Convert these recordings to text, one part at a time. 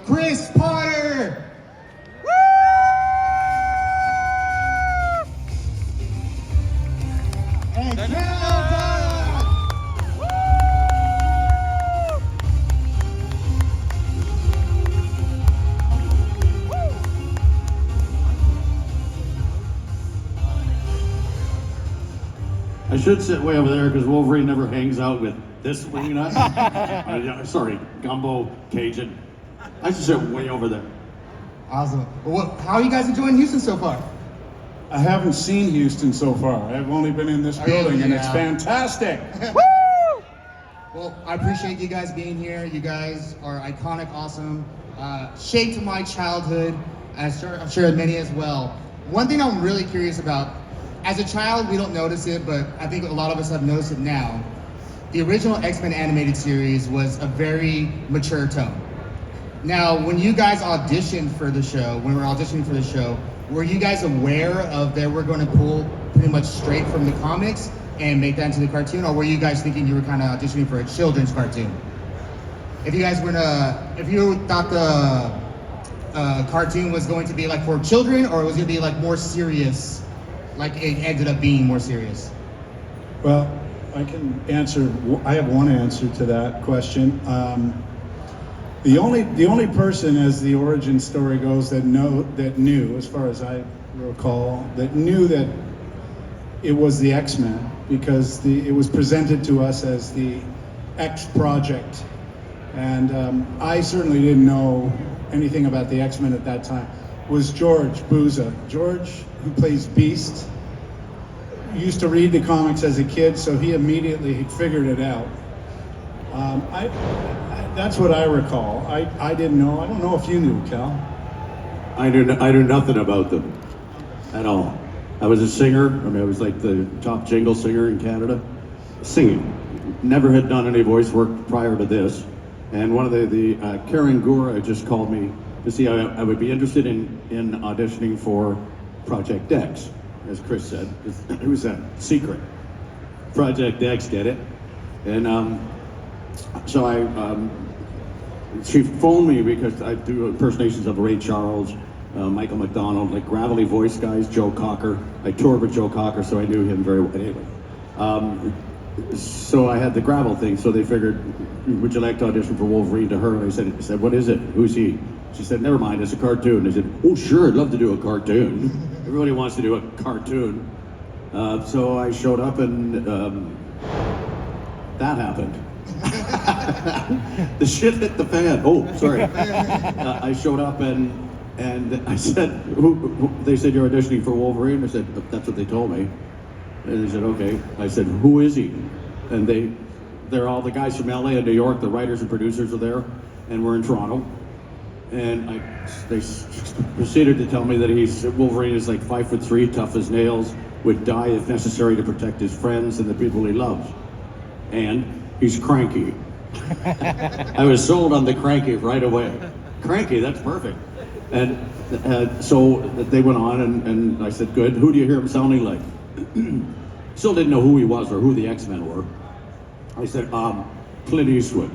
Chris Potter. And Cal Dodd. I should sit way over there because Wolverine never hangs out with this wingnut. Sorry, Gumbo, Cajun. I should sit way over there. Awesome. Well, how are you guys enjoying Houston so far? I haven't seen Houston so far. I've only been in this building, and it's fantastic. Well, I appreciate you guys being here. You guys are iconic, awesome, shaped my childhood. I'm sure many as well. One thing I'm really curious about, as a child, we don't notice it, but I think a lot of us have noticed it now. The original X-Men animated series was a very mature tone. Now, when you guys auditioned for the show, when we were auditioning for the show, were you guys aware of that we're going to pull pretty much straight from the comics and make that into the cartoon, or were you guys thinking you were kind of auditioning for a children's cartoon? If you guys if you thought the cartoon was going to be like for children, or it was going to be like more serious, like it ended up being more serious? Well, I can answer. I have one answer to that question. The only person, as the origin story goes, that knew, as far as I recall, that knew that it was the X-Men, because it was presented to us as the X Project, and I certainly didn't know anything about the X-Men at that time. Was George Booza. George, who plays Beast, used to read the comics as a kid, so he immediately figured it out. That's what I recall. I didn't know. I don't know if you knew, Cal. I knew nothing about them at all. I was a singer. I was like the top jingle singer in Canada, singing. Never had done any voice work prior to this. And one of the Karen Gura just called me to see I would be interested in auditioning for Project X, as Chris said. It was a secret. Project X, get it? And so she phoned me because I do impersonations of Ray Charles, Michael McDonald, like gravelly voice guys, Joe Cocker. I toured with Joe Cocker, so I knew him very well. Anyway, so I had the gravel thing, so they figured, would you like to audition for Wolverine, to her? And I said, what is it? Who's he? She said, never mind, it's a cartoon. I said, oh sure, I'd love to do a cartoon. Everybody wants to do a cartoon. So I showed up and that happened. The shit hit the fan. Oh, sorry. I showed up and I said, they said, you're auditioning for Wolverine? I said, that's what they told me. And they said, okay. I said, who is he? And they're all the guys from LA and New York, the writers and producers are there, and we're in Toronto. And they proceeded to tell me that Wolverine is like 5'3", tough as nails, would die if necessary to protect his friends and the people he loves. And he's cranky. I was sold on the cranky right away. Cranky, that's perfect. And so they went on, and I said, good, who do you hear him sounding like? Still didn't know who he was or who the X-Men were. I said, Clint Eastwood.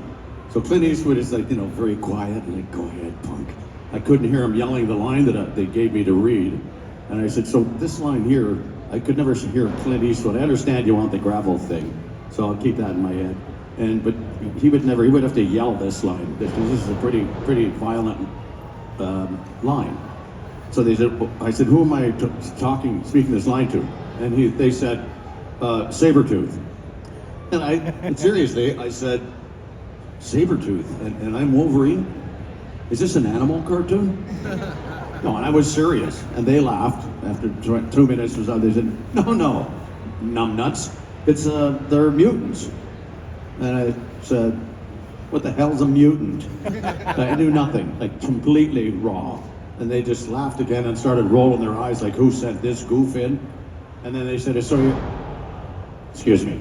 So Clint Eastwood is like, very quiet, and like, go ahead, punk. I couldn't hear him yelling the line that they gave me to read. And I said, so this line here, I could never hear Clint Eastwood. I understand you want the gravel thing, so I'll keep that in my head. But he would have to yell this line. This is a pretty violent line. So I said, who am I speaking this line to? And they said, Sabretooth. And seriously, I said, Sabretooth, and I'm Wolverine? Is this an animal cartoon? No, and I was serious. And they laughed. After 2 minutes was up, they said, no, numbnuts. They're mutants. And I said, what the hell's a mutant? I knew nothing, like completely raw. And they just laughed again and started rolling their eyes like, who sent this goof in? And then they said, excuse me.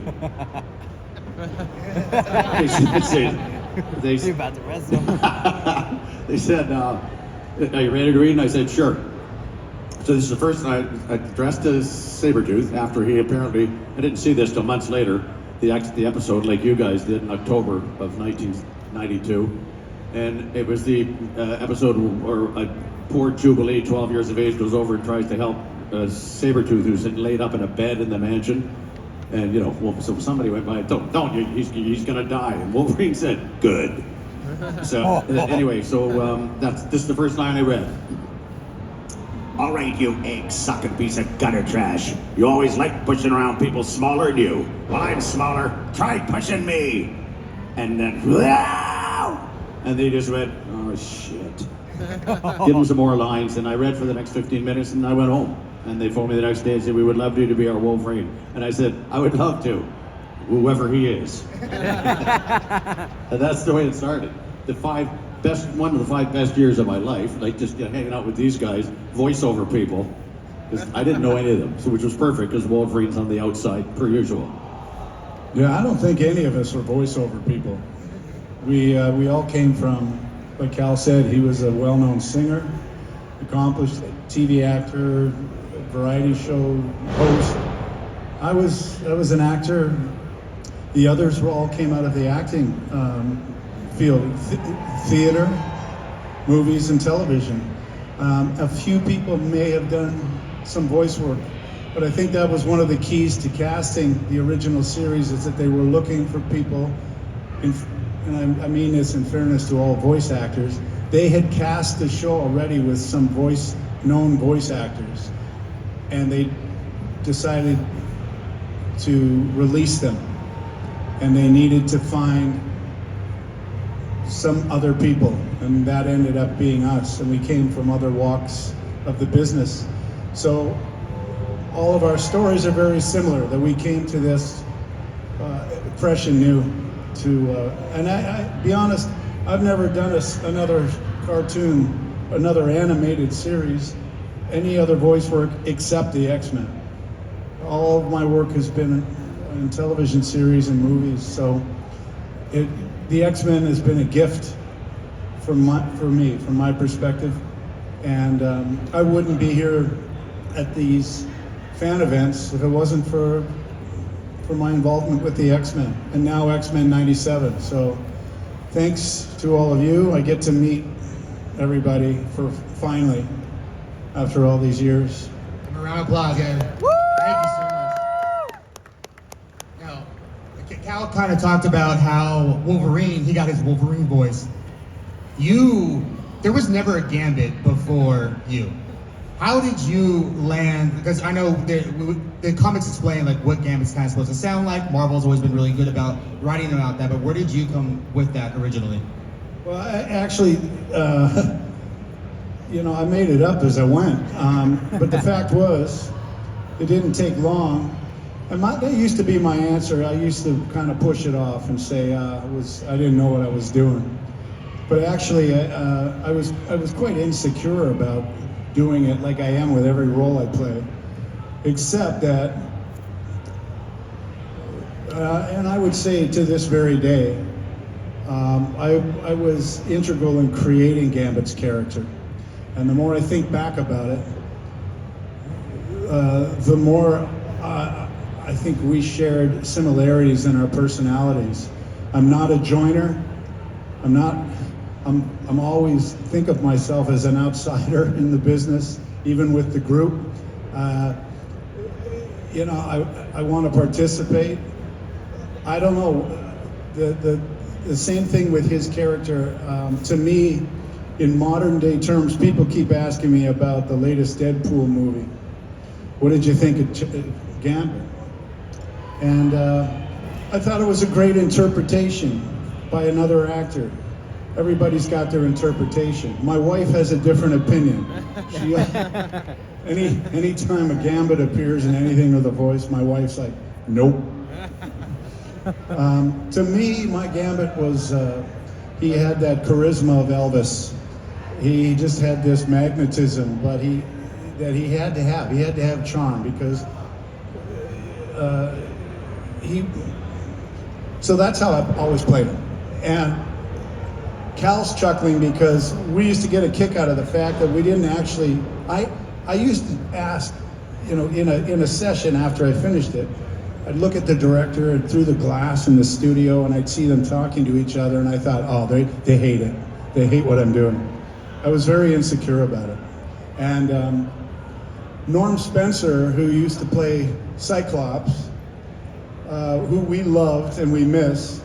You're about to arrest them. They said, are you ready to read? And I said, sure. So this is the first time I dressed as Sabretooth after he apparently, I didn't see this till months later, the episode like you guys did in October of 1992. And it was the episode where a poor Jubilee, 12 years of age, goes over and tries to help Sabretooth, who's laid up in a bed in the mansion. And, you know, well, so somebody went by, don't, he's gonna die. And Wolverine said, good. So, anyway, so this is the first line I read. All right, you egg-sucking piece of gutter trash. You always like pushing around people smaller than you. Well, I'm smaller. Try pushing me. And then, and they just went, oh, shit. Give them some more lines, and I read for the next 15 minutes, and I went home. And they phoned me the next day and said, we would love you to be our Wolverine. And I said, I would love to, whoever he is. And that's the way it started. One of the 5 best years of my life, like just hanging out with these guys, voiceover people. 'Cause I didn't know any of them, so which was perfect because Wolverine's on the outside, per usual. Yeah, I don't think any of us are voiceover people. We all came from, like Cal said, he was a well-known singer, accomplished TV actor, variety show host. I was an actor. The others all came out of the acting field, theater, movies, and television. A few people may have done some voice work, but I think that was one of the keys to casting the original series, is that they were looking for people, and I mean this in fairness to all voice actors, they had cast the show already with some known voice actors, and they decided to release them, and they needed to find some other people, and that ended up being us, and we came from other walks of the business. So all of our stories are very similar, that we came to this fresh and new and I be honest, I've never done another cartoon, another animated series, any other voice work except the X-Men. All of my work has been in television series and movies, so the X-Men has been a gift for me, from my perspective, and I wouldn't be here at these fan events if it wasn't for my involvement with the X-Men, and now X-Men 97. So thanks to all of you. I get to meet everybody for finally, after all these years. A round of applause, guys. Thank you so much. Now, Cal kind of talked about how Wolverine, he got his Wolverine voice. There was never a Gambit before you. How did you land? Because I know the comics explain like what Gambit's kind of supposed to sound like. Marvel's always been really good about writing about that. But where did you come with that originally? Well, actually, I made it up as I went. But the fact was, it didn't take long. And that used to be my answer. I used to kind of push it off and say I didn't know what I was doing. But actually, I was quite insecure about doing it like I am with every role I play, except that, and I would say to this very day, I was integral in creating Gambit's character. And the more I think back about it, the more I think we shared similarities in our personalities. I'm not a joiner. I'm always think of myself as an outsider in the business, even with the group. I want to participate. I don't know, the same thing with his character. To me, in modern day terms, people keep asking me about the latest Deadpool movie. What did you think of Gambit? And I thought it was a great interpretation by another actor. Everybody's got their interpretation. My wife has a different opinion. Anytime a Gambit appears in anything with a voice, my wife's like, nope. To me, my Gambit was, he had that charisma of Elvis. He just had this magnetism, but he had to have. He had to have charm because so that's how I've always played him. And Cal's chuckling because we used to get a kick out of the fact that we didn't actually, I used to ask, in a session after I finished it, I'd look at the director through the glass in the studio and I'd see them talking to each other and I thought, oh, they hate it. They hate what I'm doing. I was very insecure about it. And Norm Spencer, who used to play Cyclops, who we loved and we miss,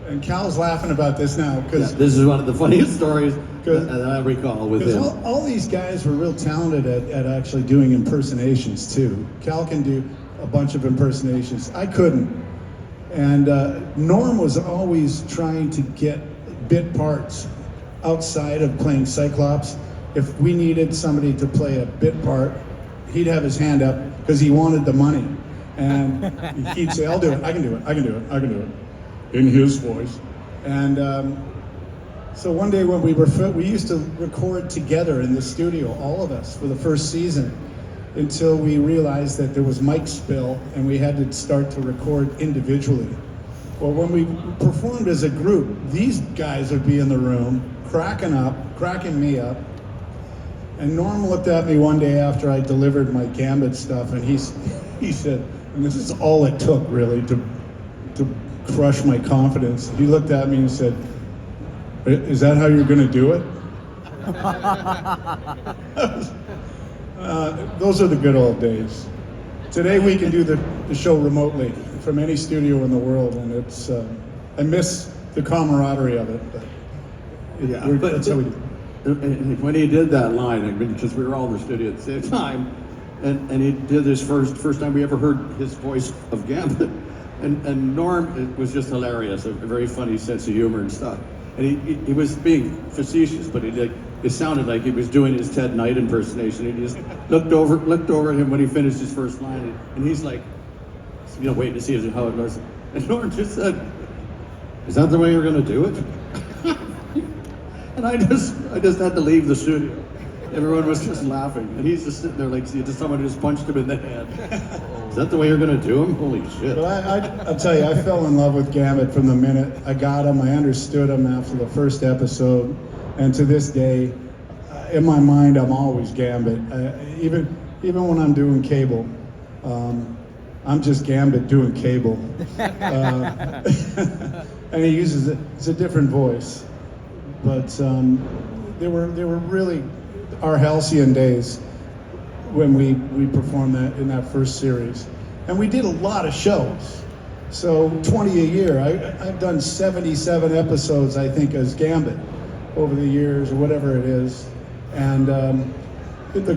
and Cal's laughing about this now because This is one of the funniest stories that I recall with him. all these guys were real talented at actually doing impersonations too. Cal can do a bunch of impersonations. I couldn't. And Norm was always trying to get bit parts outside of playing Cyclops. If we needed somebody to play a bit part, he'd have his hand up because he wanted the money. And he'd say, I'll do it, I can do it, I can do it, I can do it, in his voice. And so one day when we used to record together in the studio, all of us, for the first season, until we realized that there was mic spill and we had to start to record individually. Well, when we performed as a group, these guys would be in the room, cracking me up. And Norm looked at me one day after I delivered my Gambit stuff, and he said, and this is all it took really to crush my confidence. He looked at me and said, "Is that how you're going to do it?" Those are the good old days. Today we can do the show remotely from any studio in the world, and it's I miss the camaraderie of it. But that's how we do it. When he did that line, I mean, because we were all in the studio at the same time, and he did this first time we ever heard his voice of Gambit, and Norm, it was just hilarious, a very funny sense of humor and stuff. And he was being facetious, but it sounded like he was doing his Ted Knight impersonation. He just looked over at him when he finished his first line, and he's like, waiting to see how it goes. And Norm just said, "Is that the way you're going to do it?" And I just had to leave the studio. Everyone was just laughing, and he's just sitting there like someone just punched him in the head. Is that the way you're going to do him? Holy shit! But I'll tell you, I fell in love with Gambit from the minute I got him. I understood him after the first episode, and to this day, in my mind, I'm always Gambit. Even when I'm doing cable, I'm just Gambit doing cable, and he uses it. It's a different voice. But they were really our halcyon days when we performed that in that first series, and we did a lot of shows. So 20 a year. I've done 77 episodes, I think, as Gambit over the years, or whatever it is. And with the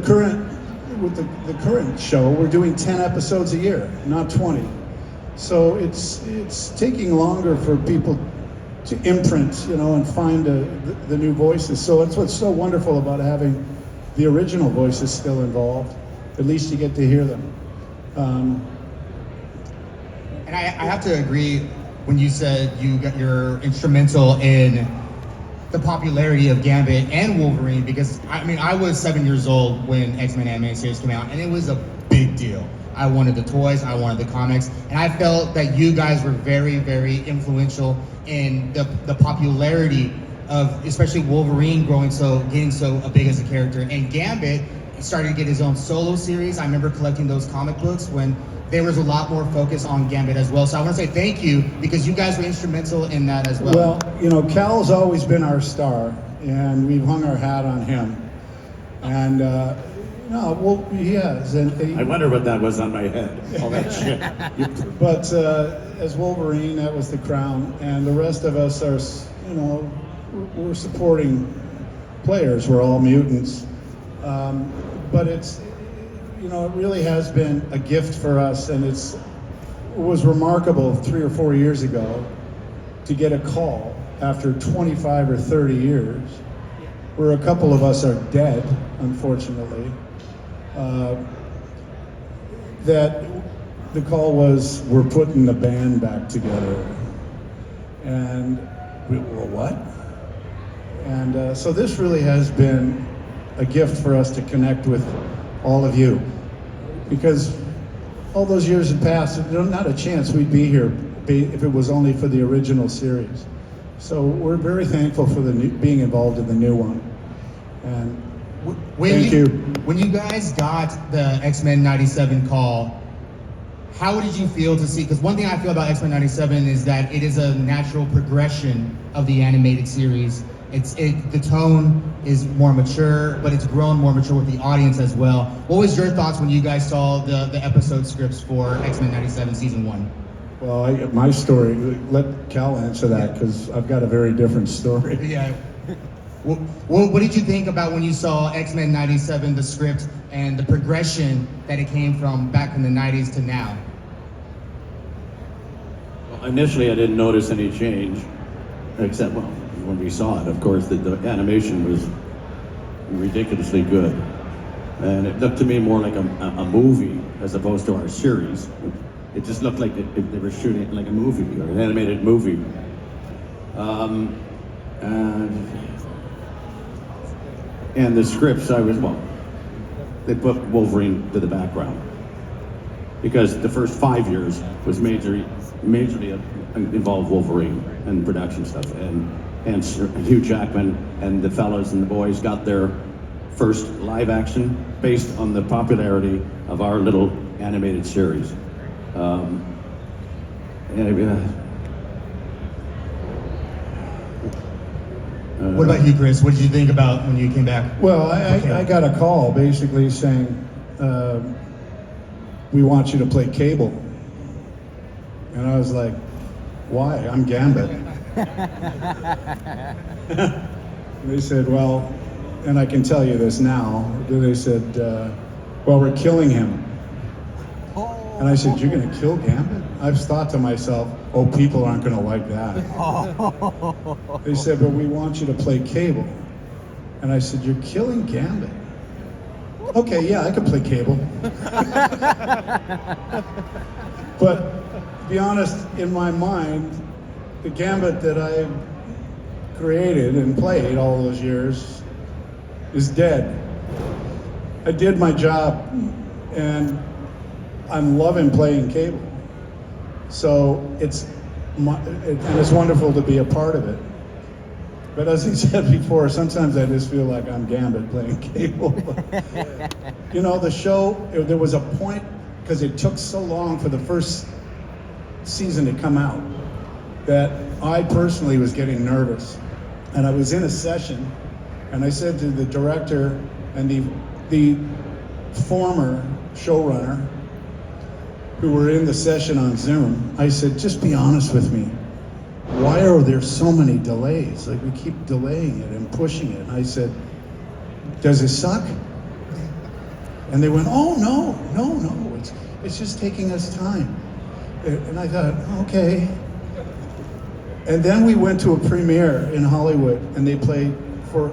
current show, we're doing 10 episodes a year, not 20. So it's taking longer for people to imprint, and find the new voices. So that's what's so wonderful about having the original voices still involved. At least you get to hear them. And I have to agree when you said you're instrumental in the popularity of Gambit and Wolverine, because I was 7 years old when X-Men animated series came out, and it was a big deal. I wanted the toys, I wanted the comics, and I felt that you guys were very, very influential in the popularity of, especially Wolverine getting so big as a character. And Gambit started to get his own solo series. I remember collecting those comic books when there was a lot more focus on Gambit as well. So I want to say thank you, because you guys were instrumental in that as well. Well, Cal's always been our star, and we've hung our hat on him. And he has. And I wonder what that was on my head. All that shit. But as Wolverine, that was the crown, and the rest of us are, we're supporting players. We're all mutants, but it really has been a gift for us, and it was remarkable 3 or 4 years ago to get a call after 25 or 30 years, where a couple of us are dead, unfortunately. That the call was, "We're putting the band back together." And we were, "What?" And so this really has been a gift for us to connect with all of you, because all those years had passed. Not a chance we'd be here if it was only for the original series. So we're very thankful for being involved in the new one. And thank you. When you guys got the X-Men 97 call, how did you feel to see? Because one thing I feel about X-Men 97 is that it is a natural progression of the animated series. The tone is more mature, but it's grown more mature with the audience as well. What was your thoughts when you guys saw the episode scripts for X-Men '97 season 1? Well, my story, let Cal answer that because I've got a very different story. Yeah. What did you think about when you saw X-Men '97, the script, and the progression that it came from back in the '90s to now? Well, initially, I didn't notice any change, except when we saw it. Of course, the animation was ridiculously good, and it looked to me more like a movie as opposed to our series. It just looked like they were shooting it like a movie or an animated movie. And the scripts, they put Wolverine to the background because the first 5 years was majorly involved Wolverine and production stuff, and Hugh Jackman and the fellas and the boys got their first live action based on the popularity of our little animated series. What about you, Chris? What did you think about when you came back? Well, I got a call basically saying, we want you to play Cable. And I was like, why? I'm Gambit. They said, well, and I can tell you this now, they said, well, we're killing him. And I said, you're gonna kill Gambit? I've thought to myself, oh, people aren't gonna like that. They said, but we want you to play Cable. And I said, you're killing Gambit? Okay, yeah, I can play Cable. But to be honest, in my mind, the Gambit that I created and played all those years is dead. I did my job, and I'm loving playing Cable. So it's wonderful to be a part of it. But as he said before, sometimes I just feel like I'm Gambit playing Cable. You know, the show, there was a point, because it took so long for the first season to come out, that I personally was getting nervous. And I was in a session, and I said to the director and the former showrunner, who were in the session on Zoom, I said, just be honest with me. Why are there so many delays? Like, we keep delaying it and pushing it. And I said, does it suck? And they went, oh, no, it's just taking us time. And I thought, okay. And then we went to a premiere in Hollywood, and they played for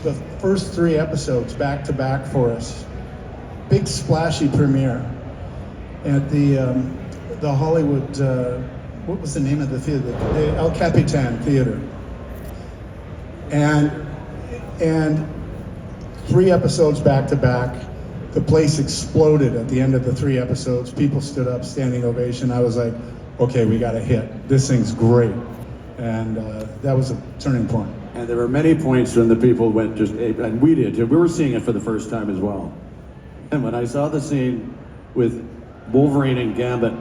the first 3 episodes back to back for us. Big splashy premiere at the Hollywood, what was the name of the theater? The El Capitan Theater. And 3 episodes back to back. The place exploded at the end of the 3 episodes. People stood up, standing ovation. I was like, okay, we got a hit. This thing's great. And that was a turning point. And there were many points when the people went and we did too. We were seeing it for the first time as well. And when I saw the scene with Wolverine and Gambit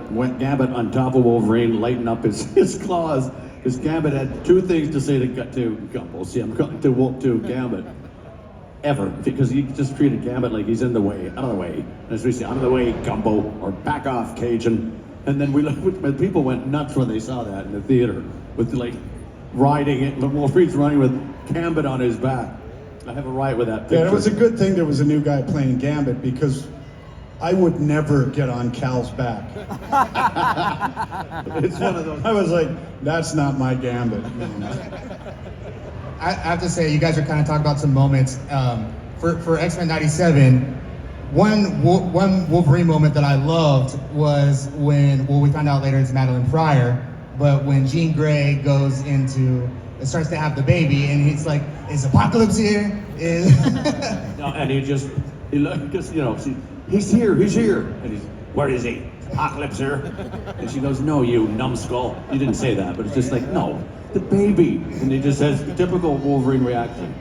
on top of Wolverine, lighting up his claws, because Gambit had 2 things to say to Gumbo. See, I'm going to Gambit. Ever, because he just treated Gambit like he's in the way, out of the way. And as we say, out of the way, Gumbo, or back off, Cajun. And then people went nuts when they saw that in the theater, with like riding it, Wolverine's running with Gambit on his back. I have a right with that picture. Yeah, it was a good thing there was a new guy playing Gambit, because I would never get on Cal's back. It's one of those. I was like, that's not my Gambit. I have to say, you guys are kind of talking about some moments. For X-Men '97, one Wolverine moment that I loved was when, well, we found out later it's Madeline Pryor, but when Jean Grey goes into, starts to have the baby, and he's like, is Apocalypse here? No, and because he's here, and where is he? Apocalypse here? And she goes, no, you numbskull. You didn't say that, but it's just like, no, the baby. And he just has typical Wolverine reaction.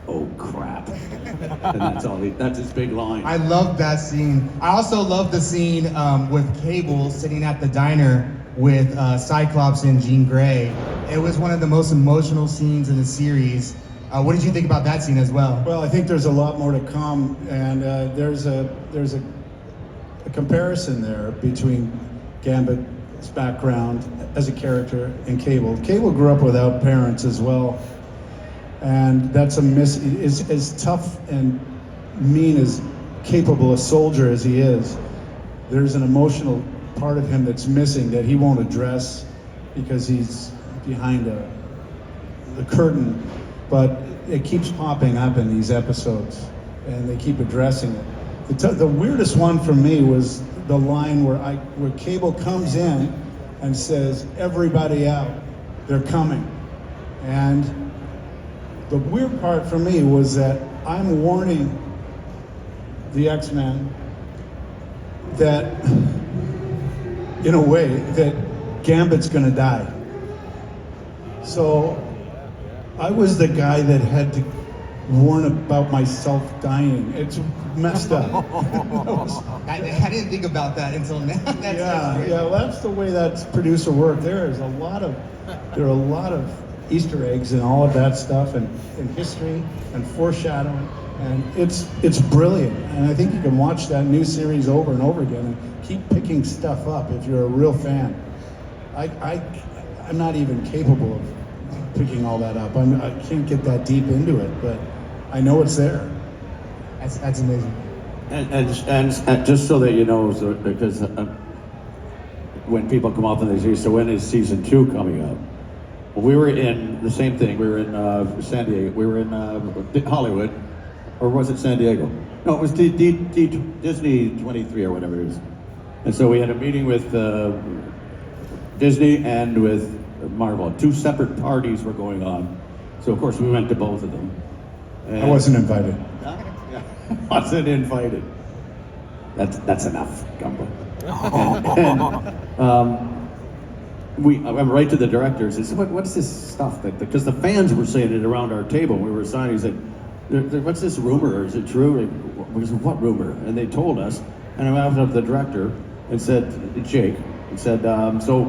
Oh, crap. And that's his big line. I love that scene. I also love the scene with Cable sitting at the diner with Cyclops and Jean Grey. It was one of the most emotional scenes in the series. What did you think about that scene as well? Well, I think there's a lot more to come, and there's a comparison there between Gambit's background as a character and Cable. Cable grew up without parents as well, and that's as tough and mean, as capable a soldier as he is. There's an emotional part of him that's missing that he won't address because he's behind the curtain. But it keeps popping up in these episodes, and they keep addressing it. The weirdest one for me was the line where Cable comes in and says, "Everybody out, they're coming." And the weird part for me was that I'm warning the X-Men that, in a way, that Gambit's gonna die. So I was the guy that had to warn about myself dying. It's messed up. I didn't think about that until now. Well, that's the way that producer worked. There are a lot of Easter eggs and all of that stuff, and history and foreshadowing, and it's brilliant. And I think you can watch that new series over and over again and keep picking stuff up if you're a real fan. I'm not even capable of picking all that up. I can't get that deep into it, but I know it's there. That's amazing. And just so that you know, because when people come up and they say, "So when is season 2 coming up?" Well, we were in the same thing. We were in San Diego. We were in Hollywood, or was it San Diego? No, it was Disney 23 or whatever it is. And so we had a meeting with Disney and with Marvel. 2 separate parties were going on. So of course we went to both of them. And I wasn't invited. Wasn't invited. That's enough, Gumbo. I went right to the directors and said, "What's this stuff?" Because the fans were saying it around our table. We were signing. He said, "What's this rumor? Is it true?" We said, "What rumor?" And they told us. And I went up to the director and said, Jake, and said, "So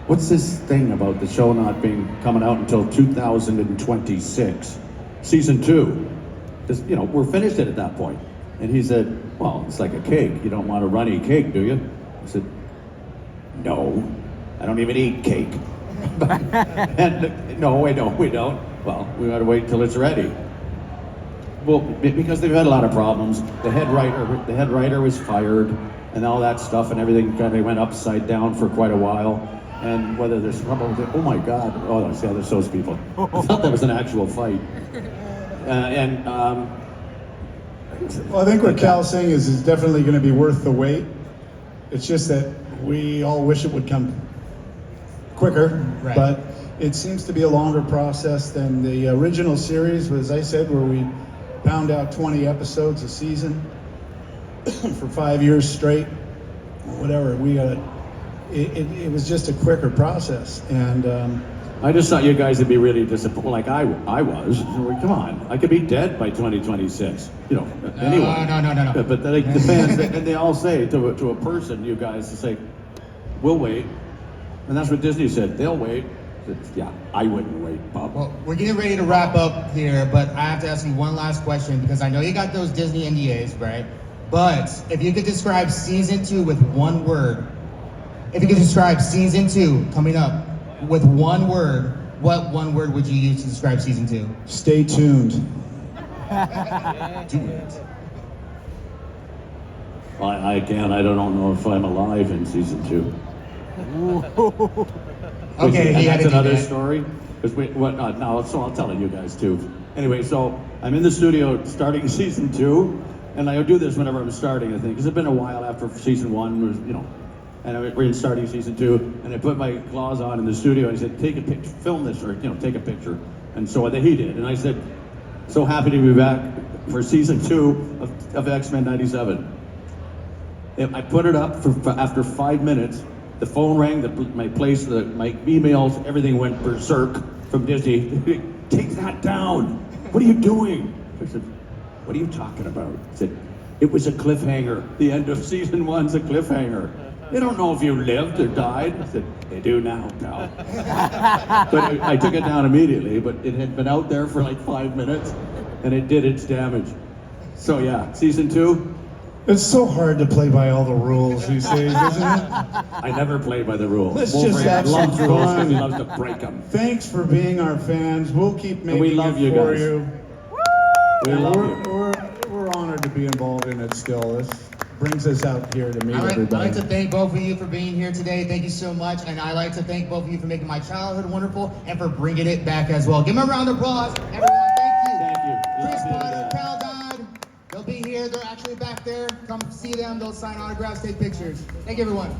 what's this thing about the show not coming out until 2026, season 2? Because we're finished at that point." And he said, "Well, it's like a cake. You don't want a runny cake, do you?" I said, "No, I don't even eat cake." And no, we don't. Well, we got to wait till it's ready. Well, because they've had a lot of problems. The head writer was fired, and all that stuff, and everything kind of went upside down for quite a while. And whether there's trouble with it, oh my God! Oh, see, there's those people. I thought that was an actual fight. Well, I think what Cal's saying is definitely going to be worth the wait. It's just that we all wish it would come quicker, Right. But it seems to be a longer process than the original series, as I said, where we pound out 20 episodes a season for 5 years straight. Whatever, it was just a quicker process, and I just thought you guys would be really disappointed, like I was. Come on, I could be dead by 2026. Anyway. No. But the fans, and they all say to a person, you guys, to say, "We'll wait," and that's what Disney said. They'll wait. I said, yeah, I wouldn't wait, Bob. Well, we're getting ready to wrap up here, but I have to ask you one last question because I know you got those Disney NDAs, right? But if you could describe season 2 with one word, if you could describe season 2 coming up with one word, what one word would you use to describe season 2? stay tuned. Do it. I can't. I don't know if I'm alive in season 2. Okay, and he had that's to do another that. story. So I'll tell it you guys too. Anyway, so I'm in the studio starting season 2, and I do this whenever I'm starting. I think because it's been a while after season 1 was, and we're in starting season 2, and I put my claws on in the studio. And I said, "Take a picture, film this, or take a picture." And so he did, and I said, "So happy to be back for season 2 of X-Men '97." I put it up after 5 minutes. The phone rang, my emails, everything went berserk from Disney. "Take that down. What are you doing?" I said, "What are you talking about?" I said, "It was a cliffhanger. The end of season 1's a cliffhanger." they don't know if you lived or died. I said, they do now, pal. But I took it down immediately, but it had been out there for like 5 minutes, and it did its damage. So yeah, season 2, It's so hard to play by all the rules these days, isn't it? I never play by the rules. Let's just Wolverine have some loves rules because he fun. loves to break them. Thanks for being our fans. We'll keep making we love it you for guys. you. We love you. We're honored to be involved in it still. This brings us out here to meet I'd everybody. like to thank both of you for being here today. Thank you so much. And I'd like to thank both of you for making my childhood wonderful and for bringing it back as well. Give them a round of applause. Everyone, thank you. Thank you. Chris Love you Potter, guys. Cal Dodd, they'll be here. They're actually back there. Come see them. They'll sign autographs, take pictures. Thank you, everyone.